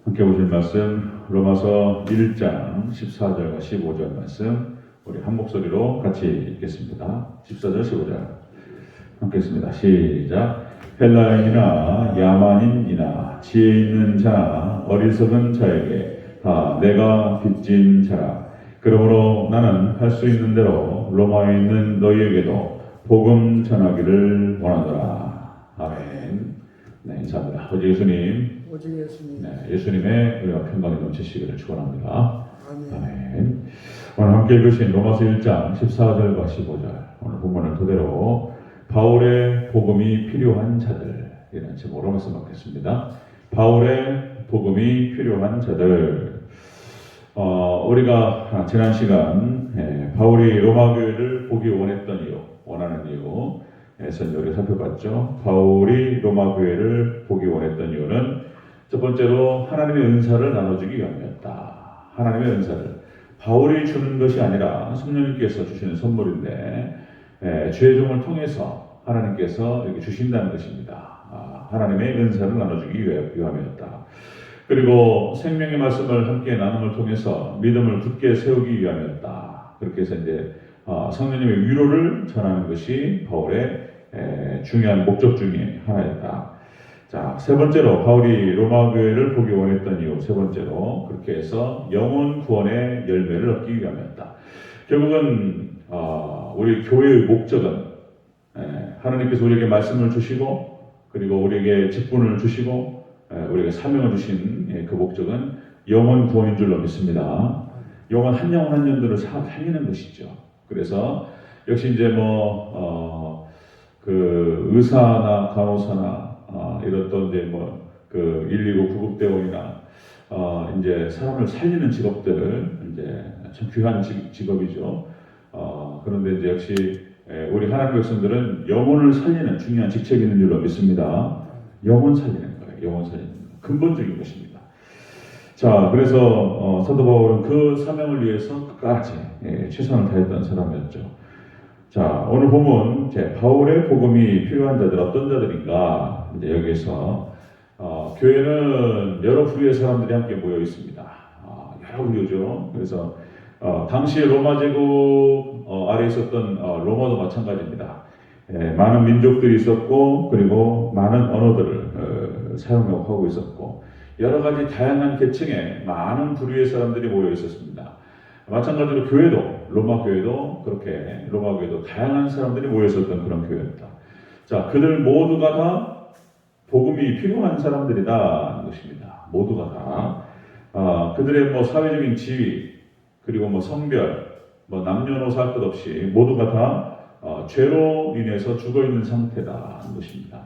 함께 보실 말씀 로마서 1장 14절과 15절 말씀 우리 한 목소리로 같이 읽겠습니다. 14절 15절 함께 읽습니다. 시작. 헬라인이나 야만인이나 지혜 있는 자나 어리석은 자에게 다 내가 빚진 자라. 그러므로 나는 할 수 있는 대로 로마에 있는 너희에게도 복음 전하기를 원하노라. 아멘. 네, 인사합니다. 오직 예수님. 오직 예수님. 네, 예수님의 우리가 평강이 넘치시기를 축원합니다. 아멘. 아멘. 오늘 함께 읽으신 로마서 1장 14절과 15절 오늘 본문을 토대로 바울의 복음이 필요한 자들 이런 제목으로 말씀 받겠습니다. 바울의 복음이 필요한 자들. 우리가 지난 시간 바울이 로마 교회를 보기 원했던 이유, 원하는 이유에서 우리가 살펴봤죠. 바울이 로마 교회를 보기 원했던 이유는 첫 번째로 하나님의 은사를 나눠주기 위함이었다. 하나님의 은사를 바울이 주는 것이 아니라 성령님께서 주시는 선물인데 주의 종을 통해서 하나님께서 이렇게 주신다는 것입니다. 하나님의 은사를 나눠주기 위함이었다. 그리고 생명의 말씀을 함께 나눔을 통해서 믿음을 굳게 세우기 위함이었다. 그렇게 해서 이제 성령님의 위로를 전하는 것이 바울의 중요한 목적 중에 하나였다. 자, 세 번째로 바울이 로마 교회를 보기 원했던 이유, 세 번째로 그렇게 해서 영혼 구원의 열매를 얻기 위함이었다. 결국은 우리 교회의 목적은 하나님께서 우리에게 말씀을 주시고 그리고 우리에게 직분을 주시고 우리에게 사명을 주신 그 목적은 영혼 구원인 줄로 믿습니다. 영혼 한 영혼 한 영혼들을 살리는 것이죠. 그래서 역시 이제 그 의사나 간호사나 이런 이제 그 119 구급대원이나 이제 사람을 살리는 직업들 이제 참 귀한 직업이죠. 그런데 이제 역시 우리 하나님 백성들은 영혼을 살리는 중요한 직책이 있는 줄로 믿습니다. 영혼 살리는 거예요. 영혼 살리는 거. 근본적인 것입니다. 자, 그래서 사도 바울은 그 사명을 위해서 끝까지 최선을 다했던 사람이었죠. 자, 오늘 보면 바울의 복음이 필요한 자들 어떤 자들인가? 이제 여기서 교회는 여러 부류의 사람들이 함께 모여 있습니다. 여러 부류죠. 그래서 당시에 로마 제국 아래 있었던 로마도 마찬가지입니다. 많은 민족들이 있었고 그리고 많은 언어들을 사용하고 있었고 여러 가지 다양한 계층의 많은 부류의 사람들이 모여 있었습니다. 마찬가지로 교회도 로마 교회도 그렇게 로마 교회도 다양한 사람들이 모여 있었던 그런 교회였다. 자, 그들 모두가 다 복음이 필요한 사람들이다 것입니다. 모두가 다 그들의 사회적인 지위 그리고 성별 남녀노소 할 것 없이 모두가 다 죄로 인해서 죽어 있는 상태라는 것입니다.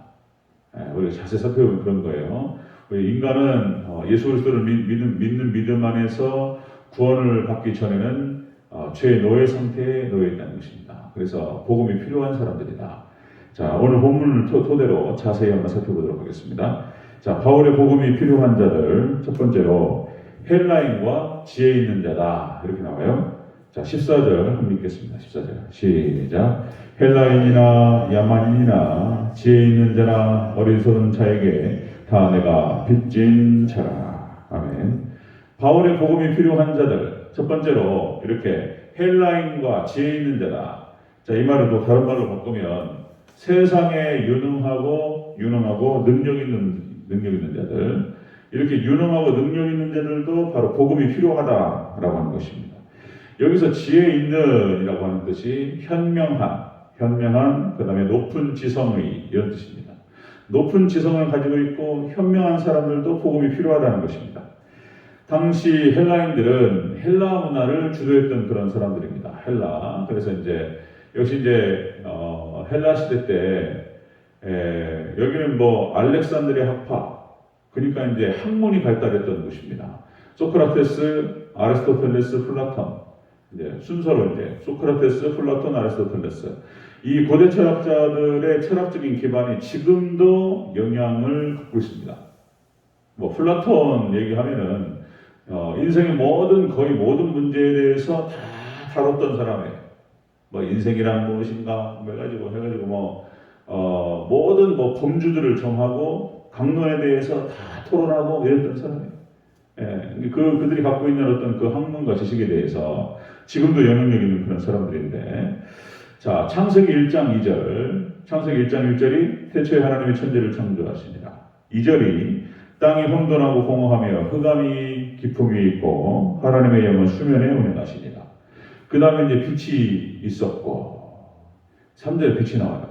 우리가 자세히 살펴보면 그런 거예요. 우리 인간은 예수 그리스도를 믿는 믿음 안에서 구원을 받기 전에는 죄의 노예 상태에 놓여 있다는 것입니다. 그래서 복음이 필요한 사람들이다. 자, 오늘 본문을 토대로 자세히 한번 살펴보도록 하겠습니다. 자, 바울의 복음이 필요한 자들 첫 번째로 헬라인과 지혜 있는 자다 이렇게 나와요. 자, 14절 한번 읽겠습니다. 14절 시작. 헬라인이나 야만인이나 지혜 있는 자나 어리석은 자에게 다 내가 빚진 자라. 아멘. 바울의 복음이 필요한 자들 첫 번째로 이렇게 헬라인과 지혜 있는 자다. 자, 이 말을 또 다른 말로 바꾸면 세상에 유능하고 능력 있는 자들 이렇게 유능하고 능력 있는 자들도 바로 복음이 필요하다라고 하는 것입니다. 여기서 지혜 있는이라고 하는 뜻이 현명한 그 다음에 높은 지성의 이런 뜻입니다. 높은 지성을 가지고 있고 현명한 사람들도 복음이 필요하다는 것입니다. 당시 헬라인들은 헬라 문화를 주도했던 그런 사람들입니다. 헬라. 그래서 역시 헬라 시대 때 여기는 알렉산드리아 학파 그러니까 학문이 발달했던 곳입니다. 소크라테스, 아리스토텔레스, 플라톤 순서로 소크라테스, 플라톤, 아리스토텔레스 이 고대 철학자들의 철학적인 기반이 지금도 영향을 갖고 있습니다. 플라톤 얘기하면은 인생의 거의 모든 문제에 대해서 다 다뤘던 사람이에요. 인생이란 무엇인가 해가지고 모든 범주들을 정하고 강론에 대해서 다 토론하고 이랬던 사람이에요. 그들이 갖고 있는 어떤 그 학문과 지식에 대해서 지금도 영향력 있는 그런 사람들인데, 자, 창세기 1장 2절, 창세기 1장 1절이 태초에 하나님이 천지를 창조하시니라. 2절이 땅이 혼돈하고 공허하며 흑암이 깊음 위에 있고 하나님의 영은 수면에 운행하시니라. 그 다음에 이제 빛이 있었고 3절에 빛이 나와요.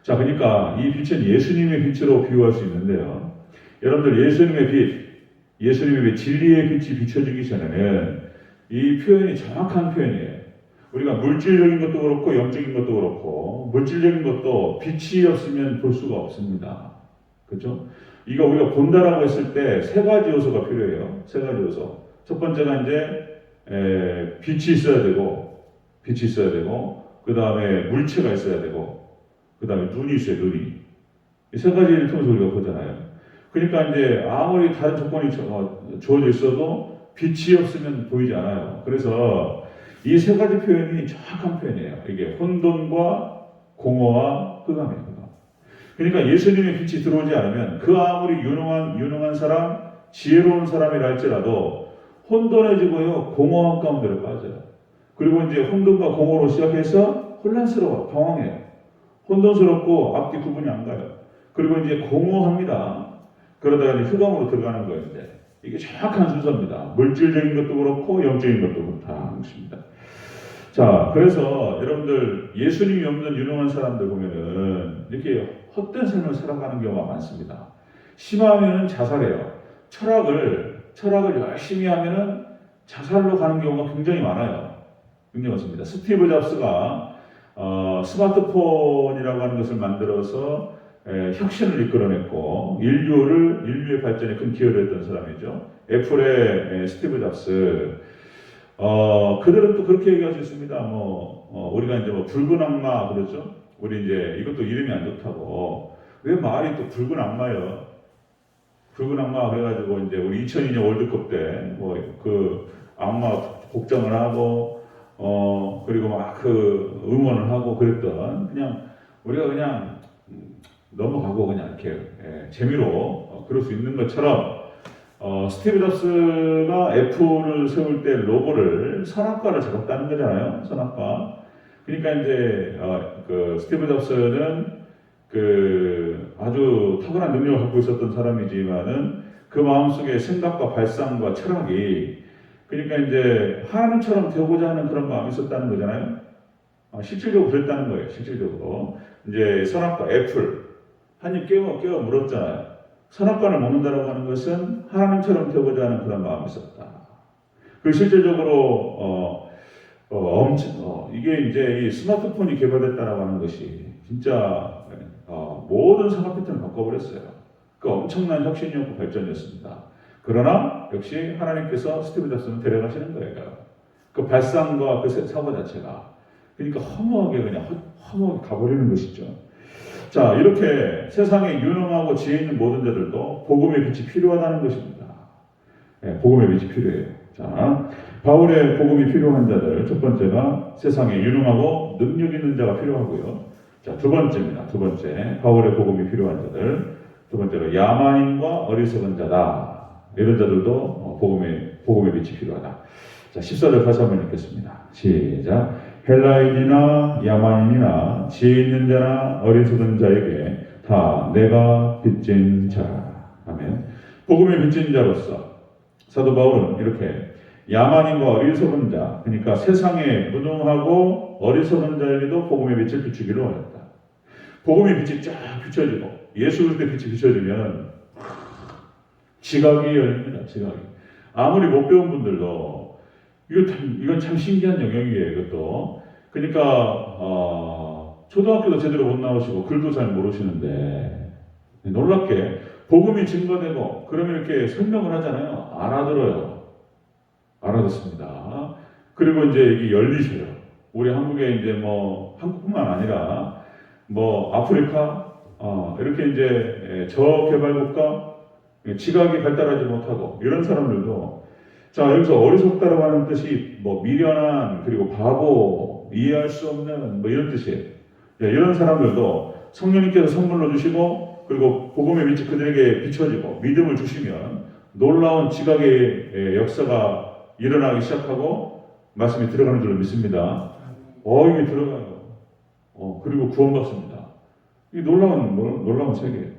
자, 그러니까 이 빛은 예수님의 빛으로 비유할 수 있는데요. 여러분들 예수님의 진리의 빛이 비춰지기 전에는 이 표현이 정확한 표현이에요. 우리가 물질적인 것도 그렇고 영적인 것도 그렇고, 물질적인 것도 빛이 없으면 볼 수가 없습니다. 그렇죠? 이거 우리가 본다라고 했을 때 세 가지 요소가 필요해요. 세 가지 요소. 첫 번째가 이제 빛이 있어야 되고, 그 다음에 물체가 있어야 되고, 그 다음에 눈이 있어요. 눈이. 이 세 가지를 통해서 우리가 보잖아요. 그러니까 이제 아무리 다른 조건이 주어져 있어도 빛이 없으면 보이지 않아요. 그래서 이 세 가지 표현이 정확한 표현이에요. 이게 혼돈과 공허와 흑암이에요. 그러니까 예수님의 빛이 들어오지 않으면 그 아무리 유능한 사람, 지혜로운 사람이라 할지라도 혼돈해지고요, 공허한 가운데로 빠져요. 그리고 이제 혼돈과 공허로 시작해서 혼란스러워요. 당황해요. 혼돈스럽고 앞뒤 구분이 안 가요. 그리고 이제 공허합니다. 그러다가 이제 흑암으로 들어가는 거예요. 이게 정확한 순서입니다. 물질적인 것도 그렇고 영적인 것도 그렇다. 것입니다. 자, 그래서 여러분들 예수님이 없는 유능한 사람들 보면은 이렇게 헛된 삶을 살아가는 경우가 많습니다. 심하면은 자살해요. 철학을 열심히 하면은 자살로 가는 경우가 굉장히 많아요. 굉장히 많습니다. 스티브 잡스가 스마트폰이라고 하는 것을 만들어서 혁신을 이끌어냈고 인류의 발전에 큰 기여를 했던 사람이죠. 애플의 스티브 잡스. 그들은 또 그렇게 얘기할 수 있습니다. 우리가 이제 붉은 악마 그러죠. 우리 이제 이것도 이름이 안 좋다고. 왜 말이 또 붉은 악마예요? 붉은 악마 그래가지고 이제 우리 2002년 월드컵 때 그 악마 복장을 하고 그리고 막 그 응원을 하고 그랬던 우리가 그냥 넘어가고 그냥 이렇게 재미로 그럴 수 있는 것처럼 스티브 잡스가 애플을 세울 때 로고를 선악과를 잡았다는 거잖아요. 선악과. 그러니까 이제 그 스티브 잡스는 그 아주 탁월한 능력을 갖고 있었던 사람이지만은 그 마음속에 생각과 발상과 철학이 그러니까 이제 하나님처럼 되고자 하는 그런 마음이 있었다는 거잖아요. 실질적으로 그랬다는 거예요. 실질적으로 이제 선악과 애플 한 입 깨워 물었잖아요. 선악과를 먹는다라고 하는 것은 하나님처럼 되고자 하는 그런 마음이 있었다. 그 실제적으로 이게 이제 이 스마트폰이 개발됐다라고 하는 것이 진짜 모든 생활 패턴을 바꿔버렸어요. 그 엄청난 혁신이었고 발전이었습니다. 그러나 역시 하나님께서 스티브 잡스는 데려가시는 거예요. 그 발상과 그 사고 자체가. 그러니까 허무하게 가버리는 것이죠. 자, 이렇게 세상에 유능하고 지혜 있는 모든 자들도 복음의 빛이 필요하다는 것입니다. 복음의 빛이 필요해요. 자, 바울의 복음이 필요한 자들, 첫 번째가 세상에 유능하고 능력 있는 자가 필요하고요. 자, 두 번째입니다. 두 번째, 바울의 복음이 필요한 자들. 두 번째로 야만인과 어리석은 자다. 이런 자들도 복음의 빛이 필요하다. 자, 14절 다시 한번 읽겠습니다. 시작. 헬라인이나 야만인이나 지혜 있는 자나 어리석은 자에게 다 내가 빚진 자라. 아멘. 복음의 빚진 자로서 사도 바울은 이렇게 야만인과 어리석은 자, 그러니까 세상에 무능하고 어리석은 자에게도 복음의 빛을 비추기를 원했다. 복음의 빛이 쫙 비춰지고 예수 그리스도의 빛이 비춰지면 지각이 열립니다. 지각이. 아무리 못 배운 분들도 이건 참 신기한 영역이에요. 이것도. 그러니까 초등학교도 제대로 못 나오시고 글도 잘 모르시는데 놀랍게 복음이 증거되고 그러면 이렇게 설명을 하잖아요. 알아듣습니다. 그리고 이제 이게 열리셔요. 우리 한국에 이제 한국뿐만 아니라 아프리카 이렇게 이제 저개발국가 지각이 발달하지 못하고 이런 사람들도 자, 여기서 어리석다라고 하는 뜻이 미련한 그리고 바보 이해할 수 없는 이런 뜻이에요. 이런 사람들도 성령님께서 선물로 주시고 그리고 복음의 빛이 그들에게 비춰지고 믿음을 주시면 놀라운 지각의 역사가 일어나기 시작하고 말씀이 들어가는 줄로 믿습니다. 이게 들어가요. 그리고 구원받습니다. 이 놀라운 세계예요.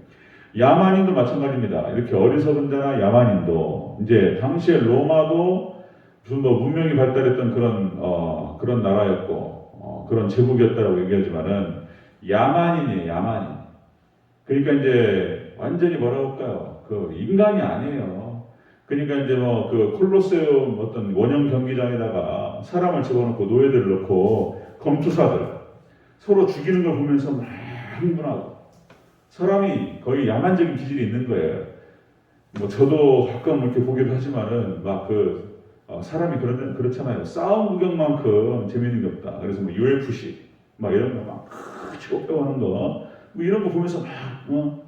야만인도 마찬가지입니다. 이렇게 어리석은 자나 야만인도 이제 당시에 로마도 무슨 문명이 발달했던 그런 나라였고 그런 제국이었다고 얘기하지만은 야만인이에요. 야만인. 그러니까 이제 완전히 뭐라고 할까요? 그 인간이 아니에요. 그러니까 이제 그 콜로세움 어떤 원형 경기장에다가 사람을 집어넣고 노예들을 넣고 검투사들 서로 죽이는 걸 보면서 막 흥분하고 사람이 거의 야만적인 기질이 있는 거예요. 저도 가끔 이렇게 보기도 하지만은 사람이 그렇잖아요. 싸움 구경만큼 재밌는 게 없다. 그래서 UFC 이런 거막 치고뼈하는 거 이런 거 보면서 막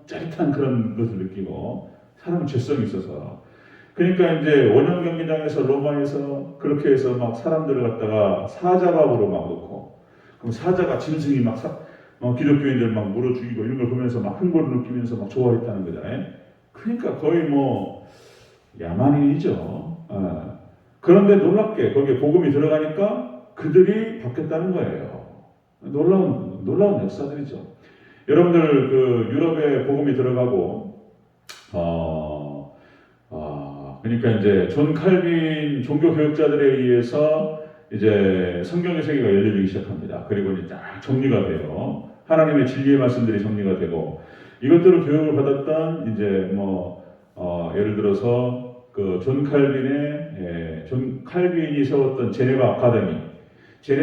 짜릿한 그런 것을 느끼고 사람은 죄성이 있어서 그러니까 이제 원형 경기장에서 로마에서 그렇게 해서 막 사람들을 갖다가 사자밥으로 막 놓고 그럼 사자가 짐승이 막 기독교인들 막 물어 죽이고 이런 걸 보면서 막 흥분을 느끼면서 막 좋아했다는 거잖아요. 그러니까 거의 야만인이죠. 그런데 놀랍게 거기에 복음이 들어가니까 그들이 바뀌었다는 거예요. 놀라운 역사들이죠. 여러분들 유럽에 복음이 들어가고 그러니까 이제 존 칼빈 종교 교육자들에 의해서 이제 성경의 세계가 열리기 시작합니다. 그리고 이제 딱 정리가 돼요. 하나님의 진리의 말씀들이 정리가 되고 이것들을 교육을 받았던 이제 예를 들어서 존 칼빈이 세웠던 제네바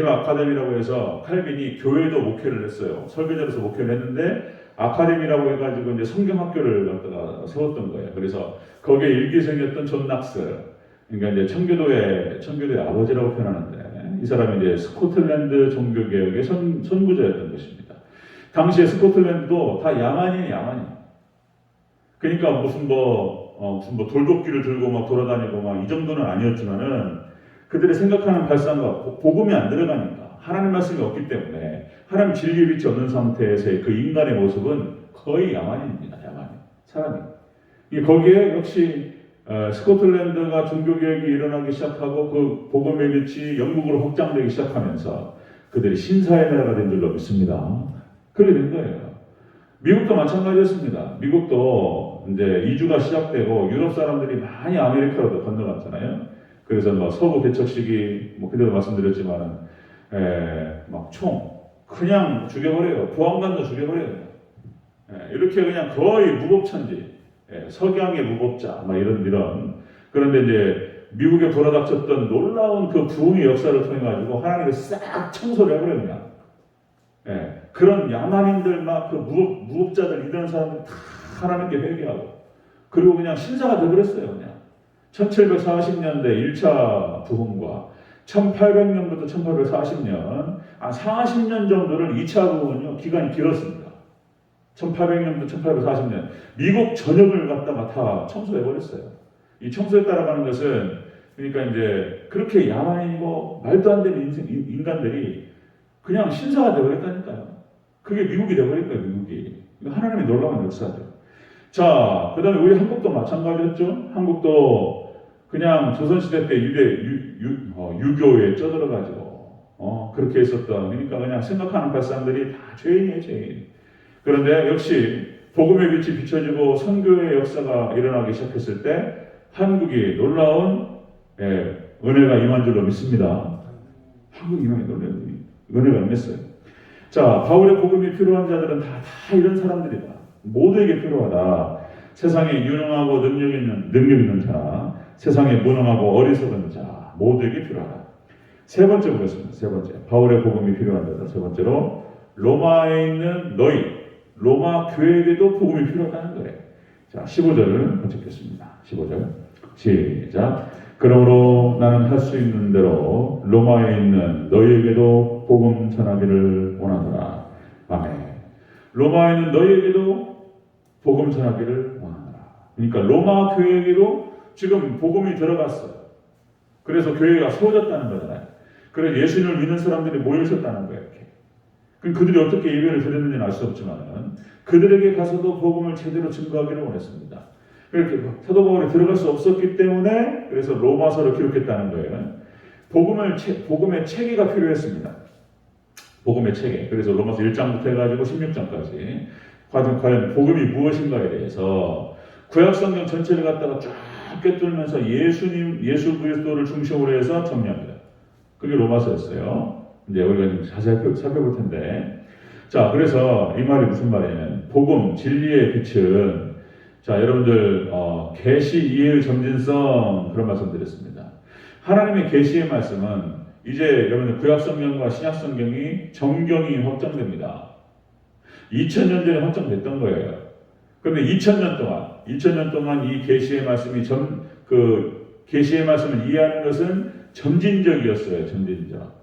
아카데미라고 해서 칼빈이 교회도 목회를 했어요. 설교자로서 목회를 했는데 아카데미라고 해가지고 이제 성경학교를 갖다가 세웠던 거예요. 그래서 거기에 일기생이었던 존 낙스, 그러니까 이제 청교도의 아버지라고 표현하는데 이 사람이 이제 스코틀랜드 종교개혁의 선구자였던 것입니다. 당시에 스코틀랜드도 다 야만인. 그러니까 무슨 돌도끼를 들고 막 돌아다니고 막 이 정도는 아니었지만은 그들의 생각하는 발상과 복음이 안 들어가니까 하나님 말씀이 없기 때문에 하나님 진리의 빛이 없는 상태에서의 그 인간의 모습은 거의 야만인입니다. 사람이. 거기에 역시 스코틀랜드가 종교개혁이 일어나기 시작하고 그 복음의 빛이 영국으로 확장되기 시작하면서 그들이 신사의 나라가 된 줄로 믿습니다. 그렇게 된 거예요. 미국도 마찬가지였습니다. 미국도 이제 이주가 시작되고 유럽 사람들이 많이 아메리카로 건너갔잖아요. 그래서 서부 개척 시기 그때도 말씀드렸지만은 그냥 죽여버려요. 보안관도 죽여버려요. 이렇게 그냥 거의 무법천지, 석양의 무법자 이런 그런데 이제 미국에 불어닥쳤던 놀라운 그 부흥의 역사를 통해 가지고 하나님이 싹 청소를 해버려요. 그냥 그런 야만인들 무법자들 이런 사람들 다 하나님께 회개하고 그리고 그냥 신사가 되어버렸어요. 그냥 1740년대 1차 부흥과 1800년부터 1840년 40년 정도를 2차 부흥은요 기간이 길었습니다. 1800년부터 1840년 미국 전역을 갖다가 다 청소해버렸어요. 이 청소에 따라가는 것은 그러니까 이제 그렇게 야만이고 말도 안 되는 인간들이 그냥 신사가 되어버렸다니까요. 그게 미국이 되어버린 거예요. 미국이. 하나님의 놀라운 역사죠. 자, 그 다음에 우리 한국도 마찬가지였죠. 한국도 그냥 조선시대 때 유교에 쪄들어가지고 그렇게 했었던 그러니까 그냥 생각하는 발상들이 다 죄인이에요. 죄인. 그런데 역시 복음의 빛이 비춰지고 선교의 역사가 일어나기 시작했을 때 한국이 놀라운 은혜가 임한 줄로 믿습니다. 한국 임한 은혜가 임했어요. 자, 바울의 복음이 필요한 자들은 다 이런 사람들이다. 모두에게 필요하다. 세상에 유능하고 능력 있는 자, 세상에 무능하고 어리석은 자, 모두에게 필요하다. 세 번째 보겠습니다. 세 번째, 바울의 복음이 필요한 자다. 세 번째로 로마에 있는 너희, 로마 교회에게도 복음이 필요하다는 거예요. 자, 15절을 같이 읽겠습니다. 15절 시작. 그러므로 나는 할 수 있는 대로 로마에 있는 너희에게도 복음 전하기를 원하노라. 아멘. 로마에 있는 너희에게도 복음 전하기를 원하노라. 그러니까 로마 교회에게도 지금 복음이 들어갔어요. 그래서 교회가 세워졌다는 거잖아요. 그래서 예수님을 믿는 사람들이 모여 있었다는 거예요. 이렇게. 그럼 그들이 어떻게 예배를 드렸는지는 알 수 없지만 그들에게 가서도 복음을 제대로 증거하기를 원했습니다. 그렇게 사도 바울이 들어갈 수 없었기 때문에 그래서 로마서를 기록했다는 거예요. 복음의 체계가 필요했습니다. 복음의 체계. 그래서 로마서 1장부터 해가지고 16장까지 과연 복음이 무엇인가에 대해서 구약성경 전체를 갖다가 쫙 꿰뚫면서 예수 그리스도를 중심으로 해서 정리합니다. 그게 로마서였어요. 이제 우리가 좀 자세히 살펴볼 텐데. 자, 그래서 이 말이 무슨 말이냐면, 복음, 진리의 빛은, 자, 여러분들, 계시 이해의 점진성, 그런 말씀 드렸습니다. 하나님의 계시의 말씀은, 이제 여러분들 구약성경과 신약성경이 정경이 확정됩니다. 2000년 전에 확정됐던 거예요. 그런데 2000년 동안 이 계시의 말씀이 계시의 말씀을 이해하는 것은 점진적이었어요. 점진적.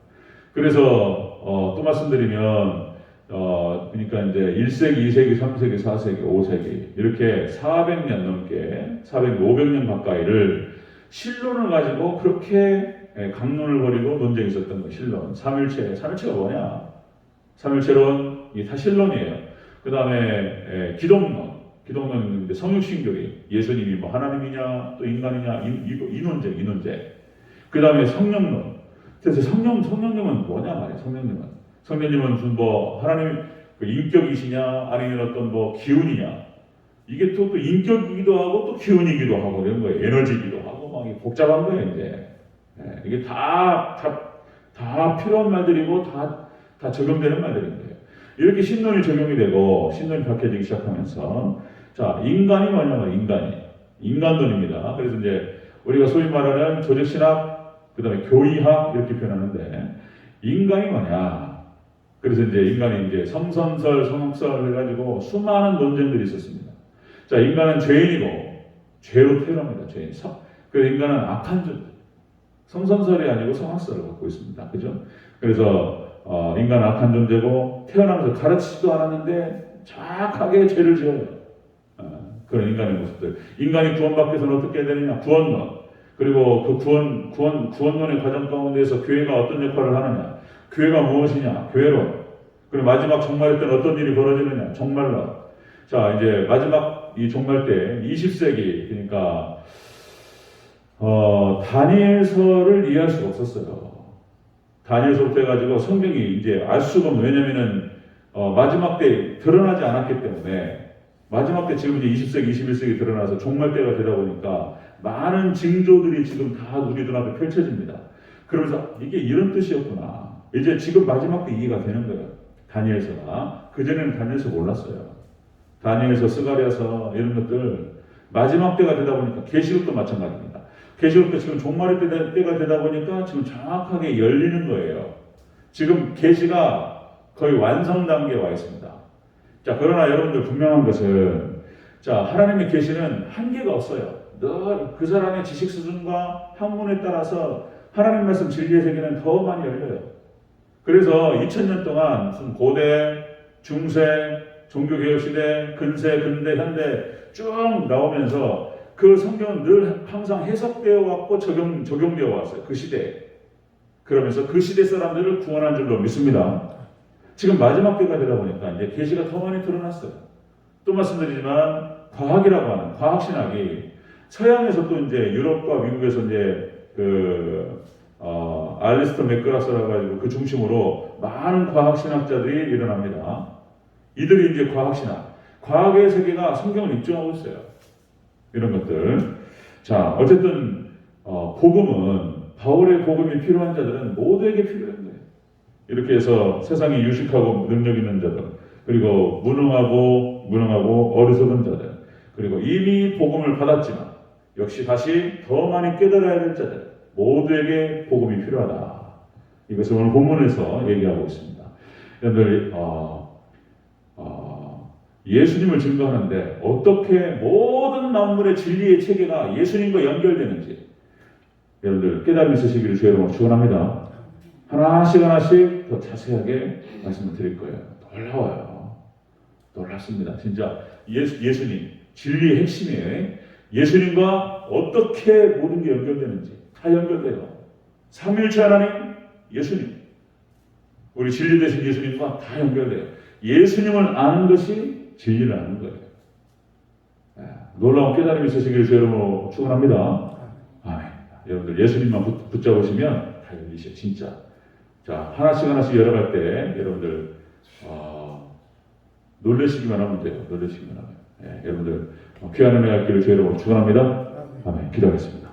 그래서 또 말씀드리면 그러니까 이제 1세기, 2세기, 3세기, 4세기, 5세기 이렇게 400년 넘게 500년 가까이를 신론을 가지고 그렇게 강론을 벌이고 논쟁이 있었던 거. 신론. 삼일체가 뭐냐? 삼일체론 이게 다 신론이에요. 그 다음에 기독론인데 성육신교리, 예수님이 뭐 하나님이냐 또 인간이냐 이 논제. 그 다음에 성령론. 그래서 성령님은 뭐냐 말이에요. 성령님은 무슨 뭐 하나님 인격이시냐 아니면 어떤 뭐 기운이냐. 이게 또 인격이기도 하고 또 기운이기도 하고 이런 거예요. 에너지이기도 하고 막 복잡한 거예요 이제. 이게 다 필요한 말들이고 다 적용되는 말들인 거예요. 이렇게 신론이 적용이 되고 신론이 밝혀지기 시작하면서 자, 인간이 뭐냐면 인간론입니다. 그래서 이제 우리가 소위 말하는 조직신학, 그 다음에 교의학 이렇게 표현하는데 인간이 뭐냐? 그래서 이제 인간이 이제 성선설, 성흑설 해가지고 수많은 논쟁들이 있었습니다. 자, 인간은 죄인이고 죄로 태어납니다. 죄인. 그래서 인간은 악한 존재. 성선설이 아니고 성악설을 갖고 있습니다. 그죠? 그래서 인간은 악한 존재고 태어나면서 가르치지도 않았는데 정확하게 죄를 지어요. 그런 인간의 모습들. 인간이 구원받기 위해서는 어떻게 해야 되느냐? 구원론. 그리고 그 구원론의 과정 가운데에서 교회가 어떤 역할을 하느냐? 교회가 무엇이냐? 교회론. 그리고 마지막 종말 때는 어떤 일이 벌어지느냐? 종말론. 자, 이제 마지막 이 종말 때 20세기 그러니까 다니엘서를 이해할 수가 없었어요. 다니엘서부터 해가지고 성경이 이제 알 수가 없는, 왜냐면은 마지막 때 드러나지 않았기 때문에 마지막 때 지금 이제 20세기, 21세기 드러나서 종말 때가 되다 보니까 많은 징조들이 지금 다 우리 눈앞에 펼쳐집니다. 그러면서 이게 이런 뜻이었구나. 이제 지금 마지막 때 이해가 되는 거예요. 다니엘서가. 그전에는 다니엘서 몰랐어요. 다니엘서, 스가랴서 이런 것들 마지막 때가 되다 보니까 계시록도 마찬가지입니다. 계시록도 지금 종말의 때가 되다 보니까 지금 정확하게 열리는 거예요. 지금 계시가 거의 완성 단계에 와 있습니다. 자, 그러나 여러분들 분명한 것은 자, 하나님의 계시는 한계가 없어요. 늘 그 사람의 지식 수준과 학문에 따라서 하나님 말씀 진리의 세계는 더 많이 열려요. 그래서 2000년 동안 무슨 고대, 중세, 종교개혁시대, 근세, 근대, 현대 쭉 나오면서 그 성경은 늘 항상 해석되어 왔고 적용되어 왔어요. 그 시대에. 그러면서 그 시대 사람들을 구원한 줄로 믿습니다. 지금 마지막 때가 되다 보니까 이제 계시가 더 많이 드러났어요. 또 말씀드리지만 과학이라고 하는 과학신학이 서양에서 또 이제 유럽과 미국에서 이제 알리스터 맥그라스라고 가지고 그 중심으로 많은 과학신학자들이 일어납니다. 이들이 이제 과학의 세계가 성경을 입증하고 있어요. 이런 것들. 자, 어쨌든 바울의 복음이 필요한 자들은 모두에게 필요한 거예요. 이렇게 해서 세상에 유식하고 능력 있는 자들, 그리고 무능하고 어리석은 자들, 그리고 이미 복음을 받았지만 역시 다시 더 많이 깨달아야 될 자들, 모두에게 복음이 필요하다. 이것을 오늘 본문에서 얘기하고 있습니다. 여러분들 예수님을 증거하는데 어떻게 모든 만물의 진리의 체계가 예수님과 연결되는지 여러분들 깨달음 있으시기를 주의 이름으로 축원합니다. 하나씩 더 자세하게 말씀을 드릴 거예요. 놀라워요. 놀랍습니다. 진짜 예수님 진리의 핵심이에요. 예수님과 어떻게 모든 게 연결되는지 다 연결돼요. 삼위일체 하나님, 예수님, 우리 진리 되신 예수님과 다 연결돼요. 예수님을 아는 것이 진리를 아는 거예요. 놀라운 깨달음이 있으시기를 주 여러분 축원합니다. 아멘. 여러분들 예수님만 붙잡으시면 다 열리셔 진짜. 자, 하나씩 열어갈 때 여러분들 놀라시기만 하면 돼요. 놀라시기만 하면. 예, 여러분들 귀한 은혜 갖기를 주 여러분 축원합니다. 아멘. 기도하겠습니다.